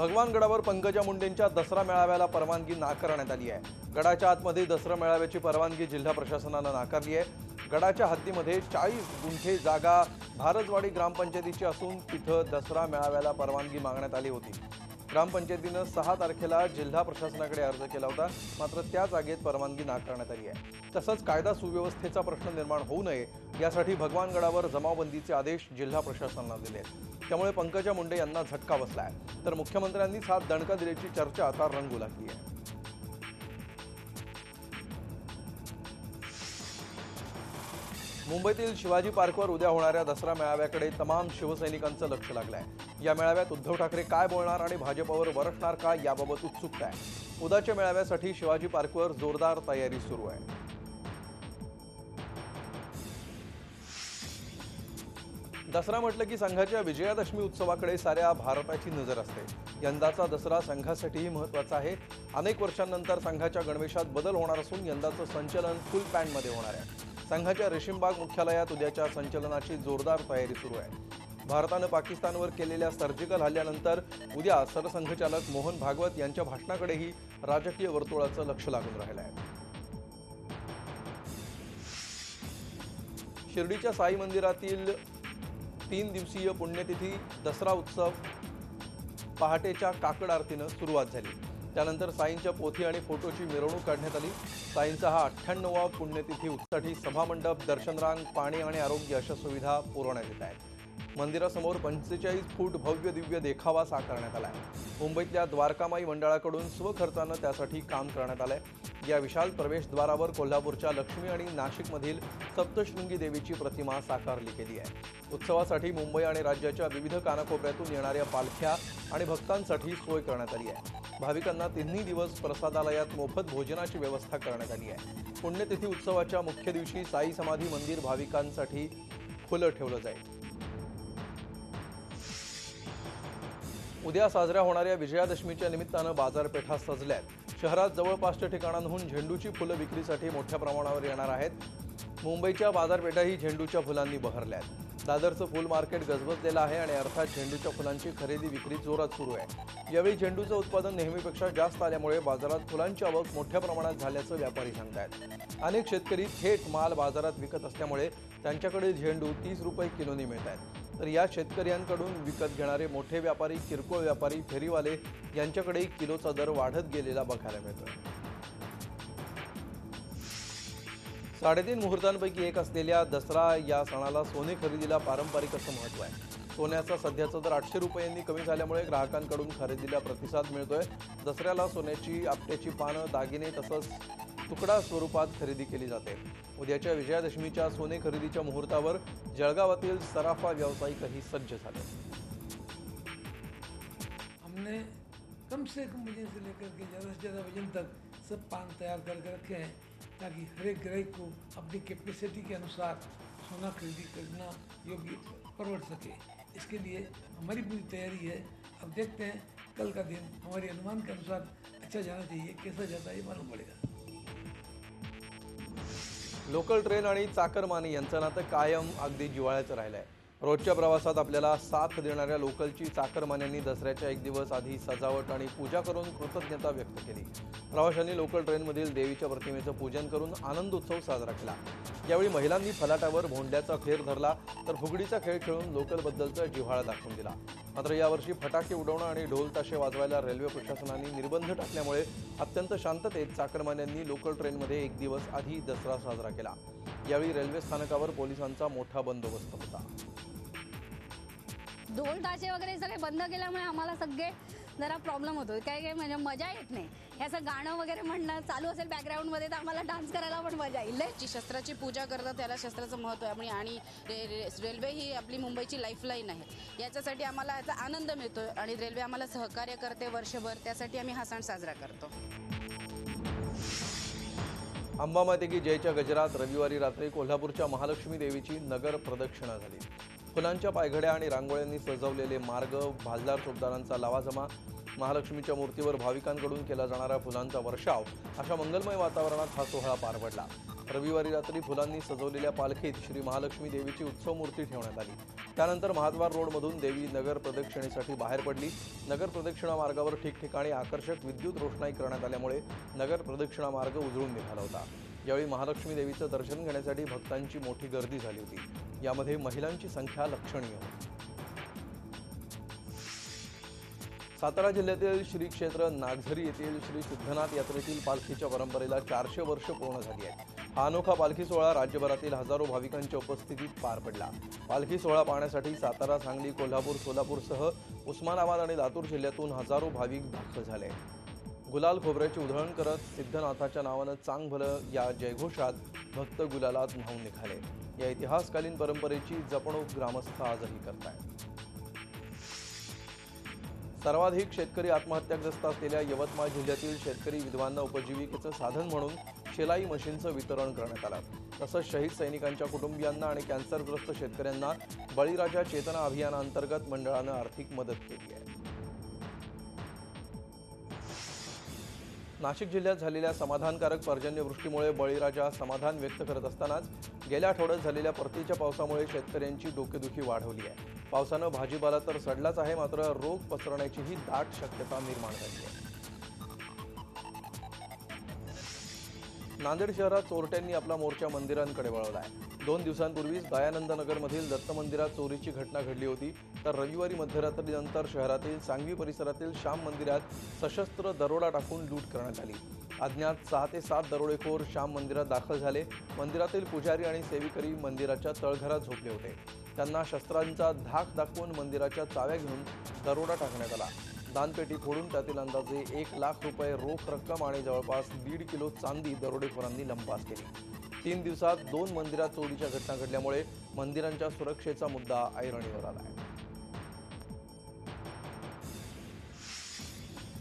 भगवानगडावर पंकजा मुंडेंच्या दसरा मेळाव्याला परवानगी नाकारण्यात आली आहे। गडाच्या आतमध्ये दसरा मेळाव्याची परवानगी जिल्हा प्रशासनाने नाकारली आहे। गडाच्या हद्दीमध्ये 40 गुंठे जागा भारजवाडी ग्रामपंचायतीची असून तिथे दसरा मेळाव्याला परवानगी मागण्यात आली होती। ग्रामपंचायतीने 6 तारखेला जिल्हा प्रशासनाकडे अर्ज केला होता, मात्र त्या जागेत परवानगी नाकारण्यात आली आहे। तसंच कायदा सुव्यवस्थेचा प्रश्न निर्माण होऊ नये यासाठी भगवानगडावर जमावबंदीचे आदेश जिल्हा प्रशासनाने दिले आहेत। त्यामुळे पंकजा मुंडे यांना झटका बसलाय, तर मुख्यमंत्र्यांनी साथ दणका दिल्याची चर्चा आता रंगू लागली आहे। मुंबईतील शिवाजी पार्कवर उद्या होणाऱ्या दसरा मेळाव्याकडे तमाम शिवसैनिकांचं लक्ष लागलंय। या मेळाव्यात उद्धव ठाकरे काय बोलणार आणि भाजपवर वरसणार का याबाबत उत्सुकता आहे। उद्याच्या मेळाव्यासाठी शिवाजी पार्कवर जोरदार तयारी सुरू आहे। दसरा म्हटलं की संघाच्या विजयादशमी उत्सवाकडे साऱ्या भारताची नजर असते। यंदाचा दसरा संघासाठीही महत्त्वाचा आहे। अनेक वर्षांनंतर संघाच्या गणवेशात बदल होणार असून यंदाचं संचलन फुल पॅन्टमध्ये होणार आहे। संघाच्या रेशीमबाग मुख्यालयात उद्याच्या संचलनाची जोरदार तयारी सुरू आहे। भारताने पाकिस्तानवर केलेल्या सर्जिकल हल्ल्यानंतर उद्या सरसंघचालक मोहन भागवत यांच्या भाषणाकडेही राजकीय वर्तुळाचं लक्ष लागून राहिलं आहे। शिर्डीच्या साई मंदिरातील 3 दिवसीय पुण्यतिथी दसरा उत्सव पहाटेच्या काकड आरतीने सुरुवात झाली। त्यानंतर साईंच्या पोथी आणि फोटोची मिरवणूक काढण्यात आली। साईंचा हा 98वा पुण्यतिथी उत्सवासाठी सभामंडप, दर्शनरांग, पाणी आणि आरोग्य अशा सुविधा पुरवण्यात येत आहेत। मंदिरासमोर 45 फूट भव्य दिव्य देखावा साकारण्यात आला आहे। मुंबईतल्या द्वारकामाई मंडळाकडून स्वखर्चाने त्यासाठी काम करण्यात आलंय। या विशाल प्रवेशद्वारावर कोल्हापूरच्या लक्ष्मी आणि नाशिकमधील सप्तशृंगी देवीची प्रतिमा साकारली गेली आहे। उत्सवासाठी मुंबई आणि राज्याच्या विविध कानाकोपऱ्यातून येणाऱ्या पालख्या आणि भक्तांसाठी सोय करण्यात आली आहे। भाविकांना 3 दिवस प्रसादालयात मोफत भोजनाची व्यवस्था करण्यात आली आहे। पुण्यतिथी उत्सवाच्या मुख्य दिवशी साई समाधी मंदिर भाविकांसाठी खुलं ठेवलं जाईल। उद्या साजऱ्या होणाऱ्या विजयादशमीच्या निमित्तानं बाजारपेठा सजल्यात। शहरात जवळपासच्या ठिकाणांहून झेंडूची फुलं विक्रीसाठी मोठ्या प्रमाणावर येणार आहेत। मुंबईच्या बाजारपेठाही झेंडूच्या फुलांनी बहरल्यात। दादरचं फुल मार्केट गजबजलेलं आहे आणि अर्थात झेंडूच्या फुलांची खरेदी विक्री जोरात सुरू आहे। यावेळी झेंडूचं उत्पादन नेहमीपेक्षा जास्त आल्यामुळे बाजारात फुलांची आवक मोठ्या प्रमाणात झाल्याचं व्यापारी सांगतायत। अनेक शेतकरी थेट माल बाजारात विकत असल्यामुळे त्यांच्याकडे झेंडू 30 रुपये किलोनी मिळत आहेत। तर या शेतकऱ्यांकडून विकत घेणारे मोठे व्यापारी, किरकोळ व्यापारी, फेरीवाले यांच्याकडे किलोचा दर वाढत गेलेला बघायला मिळतोय। 3.5 मुहूर्तांपैकी एक असलेल्या दसरा या सणाला सोने खरेदीला पारंपरिक असं महत्त्व आहे। सोन्याचा सध्याचा दर 800 रुपयांनी कमी झाल्यामुळे ग्राहकांकडून खरेदीला प्रतिसाद मिळतोय। दसऱ्याला सोन्याची आपट्याची पानं, दागिने तसंच तुकडा स्वरूपात खरेदी केली जाते। उद्याच्या विजयादशमीच्या सोने खरेदीच्या मुहूर्तावर जळगावातील सराफा व्यावसायिकही सज्ज झाले। हमने कम से कम वजन से लेकर के ज़्यादा से ज़्यादा वजन तक सब पान तैयार करके रखे हैं, ताकि हर एक ग्राहक को अपनी कैपेसिटी के अनुसार सोना खरीदी करना योग्य परवड़ सके। इसके लिए हमारी पूरी तैयारी है। अब देखते हैं कल का दिन हमारे अनुमान के अनुसार अच्छा जाना चाहिए। कैसा जाता है ये मालूम पड़ेगा। लोकल ट्रेन आणि चाकरमानी यांचं नातं कायम अगदी जिव्हाळ्याचं राहिलं आहे। रोजच्या प्रवासात आपल्याला साथ देणाऱ्या लोकलची चाकरमान्यांनी दसऱ्याच्या 1 दिवस आधी सजावट आणि पूजा करून कृतज्ञता व्यक्त केली। प्रवाशांनी लोकल ट्रेनमधील देवीच्या प्रतिमेचं पूजन करून आनंद उत्सव साजरा केला। यावेळी महिलांनी फलाटावर भोंडल्याचा फेर धरला तर फुगडीचा खेळ खेळून लोकलबद्दलचा जिव्हाळा दाखवून दिला। मात्र यावर्षी फटाके उडवणं आणि ढोल ताशे वाजवायला रेल्वे प्रशासनाने निर्बंध टाकल्यामुळे अत्यंत शांततेत चाकरमान्यांनी लोकल ट्रेनमध्ये 1 दिवस आधी दसरा साजरा केला। यावेळी रेल्वे स्थानकावर पोलिसांचा मोठा बंदोबस्त होता। ढोल ताशे वगैरे सगळे बंद केल्यामुळे आम्हाला सगळे जरा प्रॉब्लेम होतो। काय म्हणजे मजा येत नाही। हे असं गाणं वगैरे म्हणणं चालू असेल बॅकग्राऊंडमध्ये तर आम्हाला डान्स करायला पण मजा येईल। जी शस्त्राची पूजा करतात त्याला शस्त्राचं महत्त्व आहे आणि रेल्वे ही आपली मुंबईची लाईफलाईन आहे। याच्यासाठी आम्हाला याचा आनंद मिळतो आणि रेल्वे आम्हाला सहकार्य करते वर्षभर, त्यासाठी आम्ही हा सण साजरा करतो। अंबामाते की जयच्या गजरात रविवारी रात्री कोल्हापूरच्या महालक्ष्मी देवीची नगर प्रदक्षिणा झाली। फुलांच्या पायघड्या आणि रांगोळ्यांनी सजवलेले मार्ग, भालदार चोपदारांचा लावाजमा, महालक्ष्मीच्या मूर्तीवर भाविकांकडून केला जाणारा फुलांचा वर्षाव अशा मंगलमय वातावरणात हा सोहळा पार पडला। रविवारी रात्री फुलांनी सजवलेल्या पालखीत श्री महालक्ष्मी देवीची उत्सव मूर्ती ठेवण्यात आली। त्यानंतर महाद्वार रोडमधून देवी नगर प्रदक्षिणेसाठी बाहेर पडली। नगर प्रदक्षिणा मार्गावर ठिकठिकाणी आकर्षक विद्युत रोषणाई करण्यात आल्यामुळे नगर प्रदक्षिणा मार्ग उजळून निघाला होता। यावेळी महालक्ष्मी देवीचं दर्शन घेण्यासाठी भक्तांची मोठी गर्दी झाली होती। यामध्ये महिलांची संख्या लक्षणीय होती। सातारा जिल्ह्यातील श्री क्षेत्र नागझरी येथील श्री सिद्धनाथ यात्रेतील पालखीच्या परंपरेला 400 वर्ष पूर्ण झाली आहेत। हा अनोखा पालखी सोहळा राज्यभरातील हजारो भाविकांच्या उपस्थितीत पार पडला। पालखी सोहळा पाहण्यासाठी सातारा, सांगली, कोल्हापूर, सोलापूरसह उस्मानाबाद आणि लातूर जिल्ह्यातून हजारो भाविक दाखल झाले। गुलाल खोबऱ्याची उधळण करत सिद्धनाथाच्या नावानं चांग भलं या जयघोषात भक्त गुलालात न्हाऊन निघाले। या इतिहासकालीन परंपरेची जपणूक ग्रामस्थ आजही करतायत। सर्वाधिक शेतकरी आत्महत्याग्रस्त असलेल्या यवतमाळ जिल्ह्यातील शेतकरी विधवांना उपजीविकेचं साधन म्हणून शेलाई मशीनचं वितरण करण्यात आलं। तसंच शहीद सैनिकांच्या कुटुंबियांना आणि कॅन्सरग्रस्त शेतकऱ्यांना बळीराजा चेतना अभियानाअंतर्गत मंडळानं आर्थिक मदत केली आहे। नाशिक जिल्ह्यात झालेल्या समाधानकारक पर्जन्यवृष्टीमुळे बळीराजा समाधान व्यक्त करत असतानाच गेल्या आठवड्यात झालेल्या परतीच्या पावसामुळे शेतकऱ्यांची डोकेदुखी वाढवली आहे। पावसानं भाजीपाला तर सडलाच आहे, मात्र रोग पसरण्याचीही दाट शक्यता निर्माण झाली आहे। नांदेड शहरात चोरट्यांनी आपला मोर्चा मंदिरांकडे वळवला आहे। 2 दिवसांपूर्वीच दयानंद नगरमधील दत्त मंदिरात चोरीची घटना घडली होती, तर रविवारी मध्यरात्रीनंतर शहरातील सांगवी परिसरातील श्याम मंदिरात सशस्त्र दरोडा टाकून लूट करण्यात आली। अज्ञात 6 ते 7 दरोडेखोर श्याम मंदिरात दाखल झाले। मंदिरातील पुजारी आणि सेविकरी मंदिराच्या तळघरात झोपले होते। त्यांना शस्त्रांचा धाक दाखवून मंदिराच्या चाव्या घेऊन दरोडा टाकण्यात आला। दानपेटी फोडून त्यातील अंदाजे 1 लाख रुपये रोख रक्कम आणि जवळपास 1.5 किलो चांदी दरोडेखोरांनी लंपास केली। 3 दिवसात 2 मंदिरात चोरीच्या घटना घडल्यामुळे मंदिरांच्या सुरक्षेचा मुद्दा ऐरणीवर आला आहे।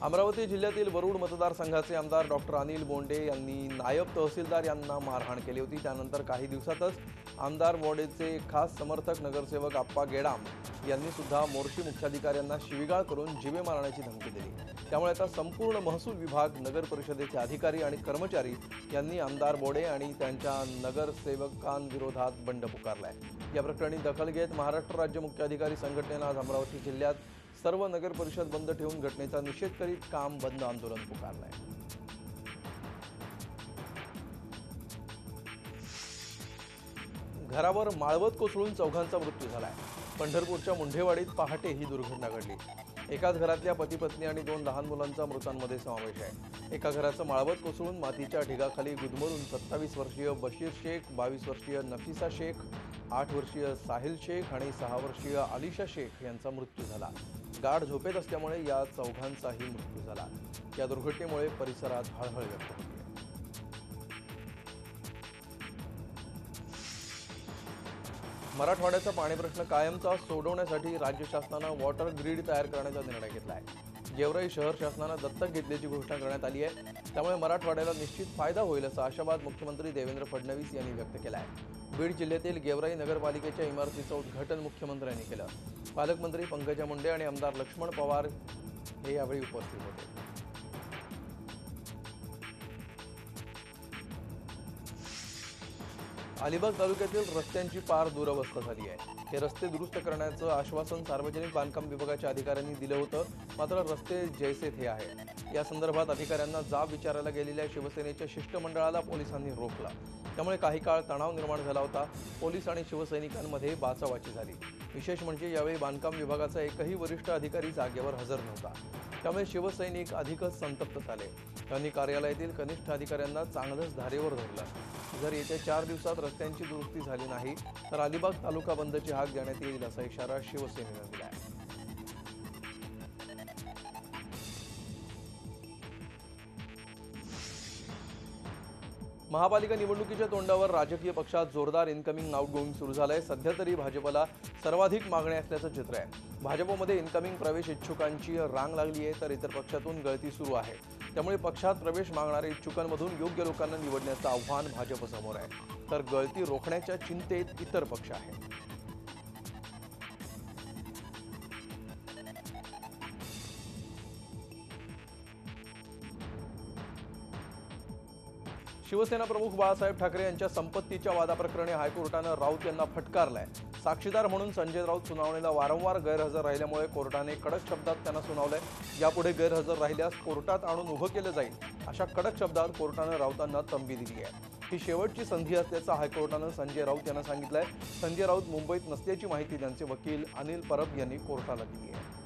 अमरावती जिल्ह्यातील वरुड मतदारसंघाचे आमदार डॉक्टर अनिल बोंडे यांनी नायब तहसीलदार यांना मारहाण केली होती। त्यानंतर काही दिवसातच आमदार बोंडेचे खास समर्थक नगरसेवक आप्पा गेडाम यांनी सुद्धा मोर्शी मुख्याधिकाऱ्यांना शिवीगाळ करून जीवे मारण्याची धमकी दिली। त्यामुळे आता संपूर्ण महसूल विभाग, नगर परिषदेचे अधिकारी आणि कर्मचारी यांनी आमदार बोंडे आणि त्यांच्या नगरसेवकांविरोधात बंड पुकारलाय। या प्रकरणी दखल घेत महाराष्ट्र राज्य मुख्याधिकारी संघटनेनं आज अमरावती जिल्ह्यात सर्व नगर परिषद बंद ठेवून घटनेचा निषेध करीत काम बंद आंदोलन पुकारलंय। घरावर माळवत कोसळून चौघांचा मृत्यू झालाय। पंढरपूरच्या मुंढेवाडीत पहाटे ही दुर्घटना घडली। एकाच घरातल्या पती पत्नी आणि 2 लहान मुलांचा मृतांमध्ये समावेश आहे। एका घराचं माळवत कोसळून मातीच्या ढिगाखाली गुदमरून 27 वर्षीय बशीर शेख, 22 वर्षीय नफिसा शेख, 8 वर्षीय साहिल शेख आणि 6 वर्षीय आलिशा शेख यांचा मृत्यू झाला। गाढ झोपेत असल्यामुळे या चौघांचाही मृत्यू झाला। या दुर्घटनेमुळे परिसरात हळहळ व्यक्त होती आहे। मराठवाड्याचा पाणी प्रश्न कायमचा सोडवण्यासाठी राज्य शासनानं वॉटर ग्रीड तयार करण्याचा निर्णय घेतला आहे। गेवराई शहर शासनानं दत्तक घेतल्याची घोषणा करण्यात आली आहे। त्यामुळे मराठवाड्याला निश्चित फायदा होईल असा आशावाद मुख्यमंत्री देवेंद्र फडणवीस यांनी व्यक्त केला आहे। बीड जिल्ह्यातील गेवराई नगरपालिकेच्या इमारतीचं उद्घाटन मुख्यमंत्र्यांनी केलं। पालकमंत्री पंकजा मुंडे आणि आमदार लक्ष्मण पवार हे यावेळी उपस्थित होते। अलिबाग तालुक्यातील रस्त्यांची पार दुरवस्था झाली आहे। हे रस्ते दुरुस्त करण्याचं आश्वासन सार्वजनिक बांधकाम विभागाच्या अधिकाऱ्यांनी दिलं होतं, मात्र रस्ते जैसे थे आहेत। या संदर्भात अधिकाऱ्यांना जाब विचारायला गेलेल्या शिवसेनेच्या शिष्टमंडळाला पोलिसांनी रोखलं। त्यामुळे काही काळ तणाव निर्माण झाला होता। पोलीस आणि शिवसैनिकांमध्ये बाचाबाची झाली। विशेष म्हणजे यावेळी बांधकाम विभागाचा एकही वरिष्ठ अधिकारी जागेवर हजर नव्हता। त्यामुळे शिवसैनिक अधिकच संतप्त झाले। त्यांनी कार्यालयातील कनिष्ठ अधिकाऱ्यांना चांगलंच धारेवर धरलं। जर येत्या 4 दिवसात रस्त्यांची दुरुस्ती झाली नाही तर अलिबाग तालुका बंदची हाक देण्यात येईल असा इशारा शिवसेनेनं दिला आहे। महापालिका निवडणुकीच्या तोंडावर राजकीय पक्षात जोरदार इनकमिंग आउटगोईंग सुरू झालंय। सध्या तरी भाजपला सर्वाधिक मागण्या असल्याचं चित्र आहे। भाजपमध्ये इनकमिंग प्रवेश इच्छुकांची रांग लागली आहे, तर इतर पक्षातून गळती सुरू आहे। त्यामुळे पक्षात प्रवेश मागणाऱ्या इच्छुकांमधून योग्य लोकांना निवडण्याचं आव्हान भाजपसमोर आहे, तर गळती रोखण्याच्या चिंतेत इतर पक्ष आहेत। शिवसेना प्रमुख बाळासाहेब ठाकरे यांच्या संपत्तीच्या वादाप्रकरणी हायकोर्टानं राऊत यांना फटकारलंय। साक्षीदार म्हणून संजय राऊत सुनावणीला वारंवार गैरहजर राहिल्यामुळे कोर्टाने कडक शब्दात त्यांना सुनावलंय। यापुढे गैरहजर राहिल्यास कोर्टात आणून उभं केलं जाईल अशा कडक शब्दात कोर्टानं राऊतांना तंबी दिली आहे। ही शेवटची संधी असल्याचं हायकोर्टानं संजय राऊत यांना सांगितलंय। संजय राऊत मुंबईत नसल्याची माहिती त्यांचे वकील अनिल परब यांनी कोर्टाला दिली आहे।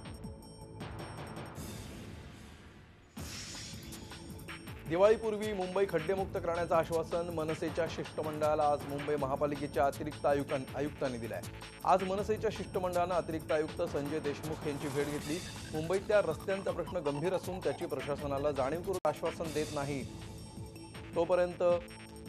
दिवाळीपूर्वी मुंबई खड्डेमुक्त करण्याचं आश्वासन मनसेच्या शिष्टमंडळाला आज मुंबई महापालिकेच्या अतिरिक्त आयुक्तांनी दिलं आहे। आज मनसेच्या शिष्टमंडळानं अतिरिक्त आयुक्त संजय देशमुख यांची भेट घेतली। मुंबईतल्या रस्त्यांचा प्रश्न गंभीर असून त्याची प्रशासनाला जाणीवपूर्वक आश्वासन देत नाही तोपर्यंत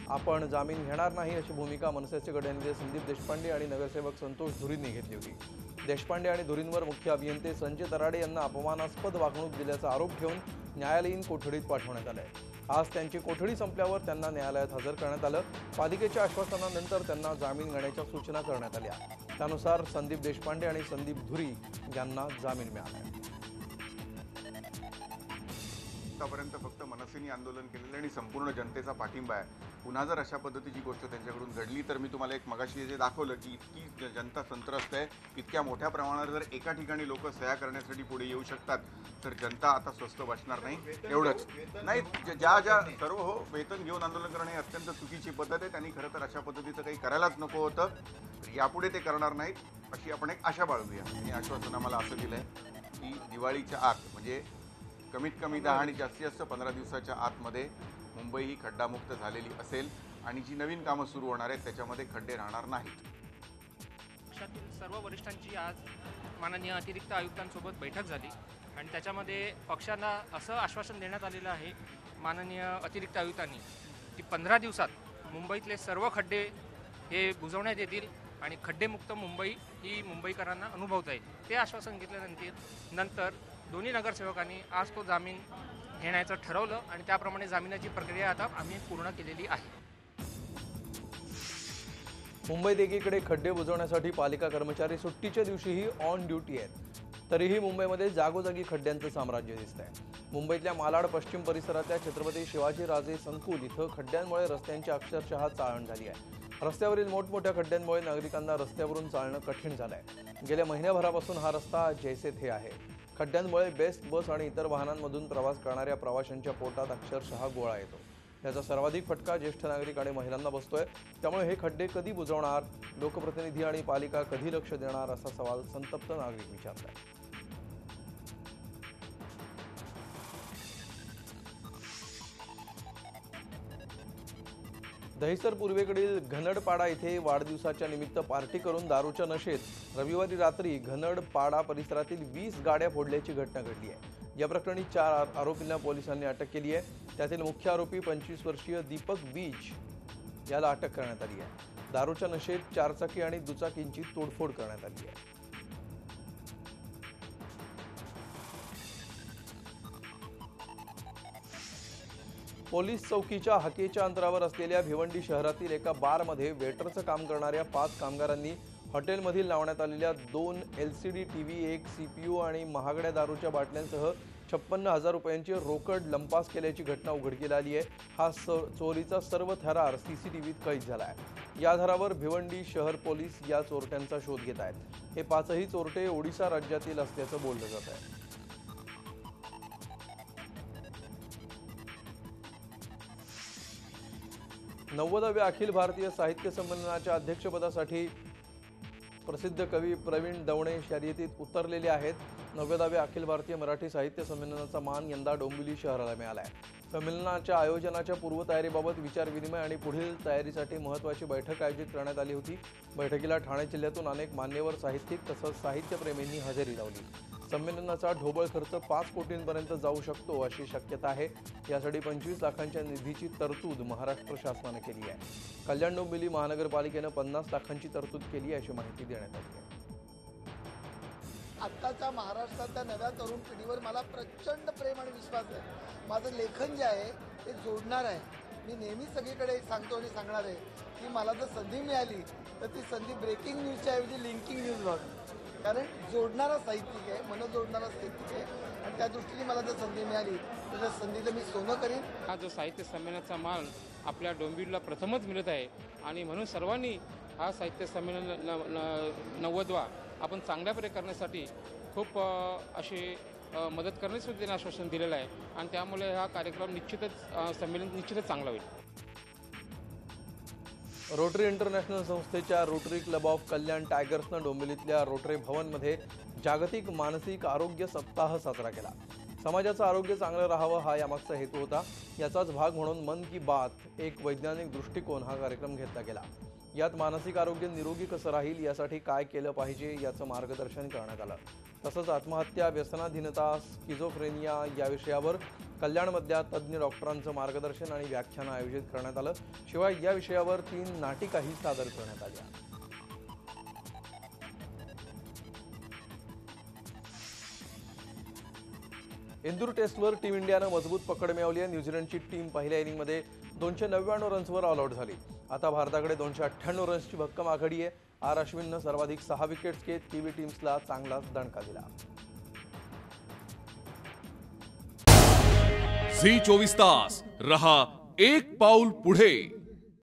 आपण जामीन घेणार नाही अशी भूमिका मनसेचे गटनेते संदीप देशपांडे आणि नगरसेवक संतोष धुरींनी घेतली होती। देशपांडे आणि धुरींवर मुख्य अभियंते संजय तराडे यांना अपमानास्पद वागणूक दिल्याचा आरोप ठेवून न्यायालयीन कोठडीत पाठवण्यात आले। आज त्यांची कोठडी संपल्यावर त्यांना न्यायालयात हजर करण्यात आलं। पालिकेच्या आश्वासनानंतर त्यांना जामीन घेण्याच्या सूचना करण्यात आल्या। त्यानुसार संदीप देशपांडे आणि संदीप धुरी यांना जामीन मिळाला। आतापर्यंत फक्त मनसेनी आंदोलन केलेलं आणि संपूर्ण जनतेचा पाठिंबा आहे। पुन्हा जर अशा पद्धतीची गोष्ट त्यांच्याकडून घडली तर मी तुम्हाला एक मगाशी जे दाखवलं की इतकी जनता संत्रस्त आहे, इतक्या मोठ्या प्रमाणावर जर एका ठिकाणी लोक सह्या करण्यासाठी पुढे येऊ शकतात तर जनता आता स्वस्त बसणार नाही। एवढंच नाही, ज्या सर्व वेतन घेऊन आंदोलन करणं ही अत्यंत चुकीची पद्धत आहे। त्यांनी खरं तर अशा पद्धतीचं काही करायलाच नको होतं। यापुढे ते करणार नाहीत अशी आपण एक आशा बाळगूया। आणि आश्वासन आम्हाला असं दिलंय की दिवाळीच्या आत म्हणजे कमीत कमी 10 आणि जास्तीत जास्त 15 दिवसाच्या आतमध्ये मुंबई ही खड्डामुक्त झालेली असेल आणि जी नवीन कामं सुरू होणार आहेत त्याच्यामध्ये खड्डे राहणार नाहीत। पक्षातील सर्व वरिष्ठांची आज माननीय अतिरिक्त आयुक्तांसोबत बैठक झाली आणि त्याच्यामध्ये पक्षाला असं आश्वासन देण्यात आलेलं आहे माननीय अतिरिक्त आयुक्तांनी की 15 दिवसात मुंबईतले सर्व खड्डे हे बुजवण्यात येतील आणि खड्डेमुक्त मुंबई ही मुंबईकरांना अनुभवता येईल। ते आश्वासन घेतल्यानंतर दोन्ही नगरसेवकांनी आज तो जामीन घेण्याचं ठरवलं आणि त्याप्रमाणे जामिनाची प्रक्रिया आता आम्ही पूर्ण केलेली आहे। मुंबईत एकीकडे खड्डे बुजवण्यासाठी पालिका कर्मचारी सुट्टीच्या दिवशीही ऑन ड्युटी आहेत, तरीही मुंबईमध्ये जागोजागी खड्ड्यांचं साम्राज्य दिसतंय। मुंबईतल्या मालाड पश्चिम परिसरातल्या छत्रपती शिवाजीराजे संकुल इथं खड्ड्यांमुळे रस्त्यांची अक्षरशः चाळण झाली आहे। रस्त्यावरील मोठमोठ्या खड्ड्यांमुळे नागरिकांना रस्त्यावरून चालणं कठीण झालंय। गेल्या महिन्याभरापासून हा रस्ता जैसे थे आहे। खड्ड्यांमुळे बेस्ट बस आणि इतर वाहनांमधून प्रवास करणाऱ्या प्रवाशांच्या पोटात अक्षरशः गोळा येतो। याचा सर्वाधिक फटका ज्येष्ठ नागरिक आणि महिलांना बसतोय। त्यामुळे हे खड्डे कधी बुजवणार, लोकप्रतिनिधी आणि पालिका कधी लक्ष देणार असा सवाल संतप्त नागरिक विचारतात। दहिसर पूर्वेकडील घनडपाडा इथे वाढदिवसाच्या निमित्त पार्टी करून दारूच्या नशेत रविवारी रात्री घनडपाडा परिसरातील 20 गाड्या फोडल्याची घटना घडली आहे। या प्रकरणी 4 आरोपींना पोलिसांनी अटक केली आहे। त्यातील मुख्य आरोपी 25 वर्षीय दीपक बीज याला अटक करण्यात आली आहे। दारूच्या नशेत 4 चाकी आणि दुचाकींची तोडफोड करण्यात आली आहे। पोलीस चौकीच्या हाकेच्या अंतरावर असलेल्या भिवंडी शहरातील एका बारमध्ये वेटरचं काम करणाऱ्या 5 कामगारांनी हॉटेलमधील लावण्यात आलेल्या 2 LCD टीव्ही, 1 CPU आणि महागड्या दारूच्या बाटल्यांसह 56,000 रुपयांची रोकड लंपास केल्याची घटना उघडकीला आली आहे। हा चोरीचा सर्व थरार CCTVत कैद झाला आहे। या आधारावर भिवंडी शहर पोलीस या चोरट्यांचा शोध घेत आहेत। हे 5ही चोरटे ओडिशा राज्यातील असल्याचं बोललं जात आहे। 90व्या अखिल भारतीय साहित्य संमेलनाच्या अध्यक्षपदासाठी प्रसिद्ध कवी प्रवीण दवणे शर्यतीत उतरलेले आहेत। 90व्या अखिल भारतीय मराठी साहित्य संमेलनाचा मान यंदा डोंबिवली शहराला मिळाला आहे। संमेलनाच्या आयोजनाच्या पूर्वतयारीबाबत विचारविनिमय आणि पुढील तयारीसाठी महत्त्वाची बैठक आयोजित करण्यात आली होती। बैठकीला ठाणे जिल्ह्यातून अनेक मान्यवर साहित्यिक तसंच साहित्यप्रेमींनी हजेरी लावली। संमेलनाचा ढोबळ खर्च 5 कोटींपर्यंत जाऊ शकतो अशी शक्यता आहे। यासाठी 25 लाखांच्या निधीची तरतूद महाराष्ट्र शासनाने केली आहे। कल्याण डोंबिवली महानगरपालिकेनं 50 लाखांची तरतूद केली अशी माहिती देण्यात आली आहे। आत्ताच्या महाराष्ट्रातल्या नव्या तरुण पिढीवर मला प्रचंड प्रेम आणि विश्वास आहे। माझं लेखन जे आहे ते जोडणार आहे। मी नेहमी सगळीकडे सांगतो आणि सांगणार आहे की मला जर संधी मिळाली तर ती संधी ब्रेकिंग न्यूजच्या ऐवजी लिंकिंग न्यूज व्हावी, कारण जोडणारा साहित्यिक आहे, मन जोडणारा साहित्यिक आहे आणि त्या दृष्टीने मला जर संधी मिळाली तर त्या संधीचं मी सोनं करीन. हा जो साहित्य संमेलनाचा मान आपल्या डोंबिवलीला प्रथमच मिळत आहे आणि म्हणून सर्वांनी हा साहित्य संमेलन 90वा आपण चांगल्या प्रकारे करण्यासाठी खूप अशी मदत करण्याचं त्यांनी आश्वासन दिलेलं आहे आणि त्यामुळे हा कार्यक्रम निश्चितच संमेलन निश्चितच चांगला होईल. रोटरी इंटरनॅशनल संस्थेच्या रोटरी क्लब ऑफ कल्याण टायगर्सनं डोंबिवलीतल्या रोटरी भवनमध्ये जागतिक मानसिक आरोग्य सप्ताह साजरा केला. समाजाचं आरोग्य चांगलं राहावं हा यामागचा हेतू होता. याचाच भाग म्हणून मन की बात एक वैज्ञानिक दृष्टिकोन हा कार्यक्रम घेतला गेला. यात मानसिक आरोग्य निरोगी कसं राहील यासाठी काय केलं पाहिजे याचं मार्गदर्शन करण्यात आलं. तसंच आत्महत्या, व्यसनाधीनता, स्किझोफ्रेनिया या विषयावर कल्याणमधल्या तज्ज्ञ डॉक्टरांचं मार्गदर्शन आणि व्याख्यानं आयोजित करण्यात आलं. शिवाय या विषयावर 3 नाटिकाही सादर करण्यात आल्या. इंदूर टेस्टवर टीम इंडियानं मजबूत पकड मिळवली आहे. न्यूझीलंडची टीम पहिल्या इनिंगमध्ये 299 रन्सवर ऑल आऊट झाली. आता भारताकडे 298 रन्सची भक्कम आघाडी आहे. आर अश्विननं सर्वाधिक 6 विकेट्स घेत किवी टीम्सला चांगलाच दणका दिला. झी 24 तास रहा एक पाऊल पुढे.